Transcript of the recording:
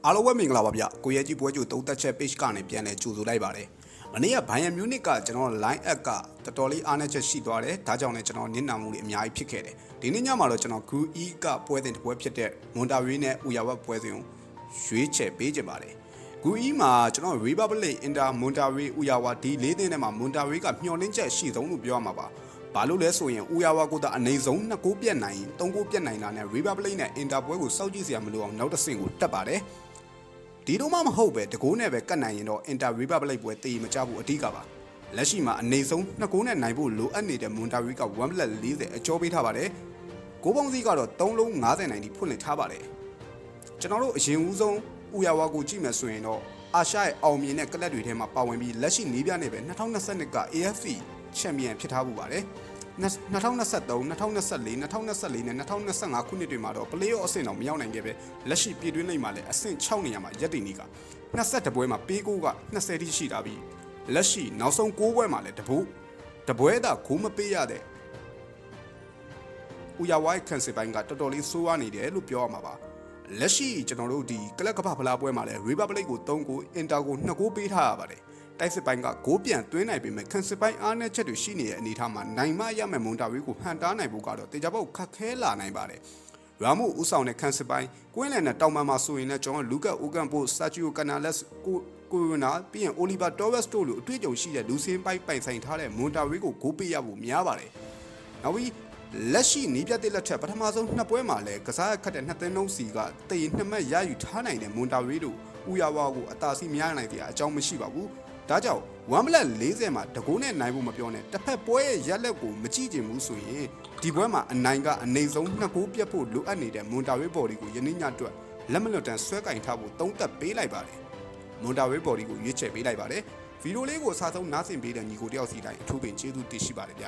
အားလုံးပဲမင်္ဂလာပါဗျကိုရဲကြီးပွဲကြိုသုံးသက်ချက် page ကနေပြန်လဲကြိုဆိုလိုက်ပါတယ်မနေ့ကဘိုင်ယန်မြူနစ်ကကျွန်တော် line app ကတော်တော်လေးအားနည်းချက်ရှိသွားတယ်ဒါကြောင့်လည်းကျွန်တော်နစ်နာမှုတွေအများကြီးဖြစ်ခဲ့တယ်ဒီနေ့ညမှာတော့ကျွန်တော် Group E ကပွဲစဉ်တစ်ပွဲဖြစ်တဲ့ Monterrey နဲ့ Uyawa ပွဲစဉ်ကိုရွေးချယ်ပေးကြပါတယ် Group E မှာကျွန်တော် Republic Inter Monterrey Uyawa ဒီ၄သင်းထဲမှာ Monterrey ကမျှော်လင့်ချက်ရှိဆုံးလို့ပြောရမှာပါဘာလို့လဲဆိုရင် Uyawa ကိုသာအနေဆုံး2ဂိုးပြတ်နိုင်ရင်3ဂိုးပြတ်နိုင်တာနဲ့ Republic နဲ့ Inter ပွဲကိုစောင့်ကြည့်စရာမလိုအောင်နောက်တစ်ဆင့်ကိုတက်ပါတယ်ဒီတော့မှမဟုတ်ပဲတကိုးနဲ့ပဲကတ်နိုင်ရင်တော့ Inter Republic ပွဲတည်မကြဘူးအဓိကပါလက်ရှိမှာအနေဆုံး2ဂိုးနဲ့နိုင်ဖို့လိုအပ်နေတဲ့ Monterrey က 1.40 အကျော်ပေးထားပါတယ်ဂိုးပေါင်းစည်းကတော့3လုံး90နိုင်ထိဖွင့်လှစ်ထားပါတယ်ကျွန်တော်တို့အရင်ဦးဆုံး Uyawa ကိုကြည့်မယ်ဆိုရင်တော့အာရှရဲ့အောင်မြင်တဲ့ကလပ်တွေထဲမှာပါဝင်ပြီးလက်ရှိနီးပြနဲ့ပဲ2022က AFC ချန်ပီယံဖြစ်ထားမှုပါတယ်2023 2024 2024နဲ့2025ခုနှစ်တွေမှာတော့ play-off အဆင့်တော့မရောက်နိုင်ခဲ့ပဲလက်ရှိပြည်တွင်းလိမ့်မှာလည်းအဆင့်6နေရာမှာရပ်တည်နေက22ပွဲမှာပေးကိုက20တိရှိတာပြီးလက်ရှိနောက်ဆုံး6ပွဲမှာလည်းတပွဲသာဂိုးမပေးရတဲ့ Uyawa ကန်စစ်ပိုင်းကတော်တော်လေးဆိုးရနေတယ်လို့ပြောရမှာပါလက်ရှိကျွန်တော်တို့ဒီကလပ်ကပ္ပဖလားပွဲမှာလည်း Republic ကို3ဂိုး Inter ကို2ဂိုးပေးထားရပါတယ်တိုက်စစ်ပိုင်းကဂိုးပြန်သွင်းနိုင်ပေမဲ့ကန်စစ်ပိုင်းအားနည်းချက်တွေရှိနေတဲ့အနေအထားမှာနိုင်မရမဲ့မွန်တာဝီကိုဟန်တားနိုင်ဖို့ကတော့တေချာပေါက်ခက်ခဲလာနိုင်ပါတယ်။ရာမိုဦးဆောင်တဲ့ကန်စစ်ပိုင်းကွင်းလန်နဲ့တောင်ပန်မှာဆိုရင်လည်းကျွန်တော်လူကတ်အိုကန်ပိုဆာချီယိုကာနာလက်စ်ကိုရိုနာပြီးရင်အိုလီဗာတော်ဝက်စ်တို့လိုအတွေ့အကြုံရှိတဲ့လူစင်းပိုင်းပိုင်ဆိုင်ထားတဲ့မွန်တာဝီကိုဂိုးပေးရဖို့များပါတယ်။နောက်ပြီးလက်ရှိနီးပြတ်တဲ့လက်ထက်ပထမဆုံး2ပွဲမှာလည်းကစားခတ်တဲ့2သင်းလုံးစီကတေ2မှတ်ရယူထားနိုင်တဲ့မွန်တာဝီတို့Uyawaကိုအသာစီးများနိုင်တဲ့အကြောင်းမရှိပါဘူး။ဒါကြောင့်1.40မှာတကိုးနဲ့နိုင်ဖို့မပြောနဲ့တစ်ဖက်ပွဲရဲ့ရက်လက်ကိုမကြည့်ချင်ဘူးဆိုရင်ဒီပွဲမှာအနိုင်ကအနေဆုံး2ဂိုးပြတ်ဖို့လိုအပ်နေတဲ့မွန်တာဝေးဘော်ဒီကိုယနေ့ညအတွက်လက်မလွတ်တမ်းဆွဲကင်ထားဖို့သုံးသပ်ပေးလိုက်ပါတယ်မွန်တာဝေးဘော်ဒီကိုရွေးချယ်ပေးလိုက်ပါတယ်ဗီဒီယိုလေးကိုအစားဆုံးနားဆင်ပေးတဲ့ညီကိုတယောက်စီတိုင်းအထူးပင်ကျေးဇူးတင်ရှိပါတယ်ဗျ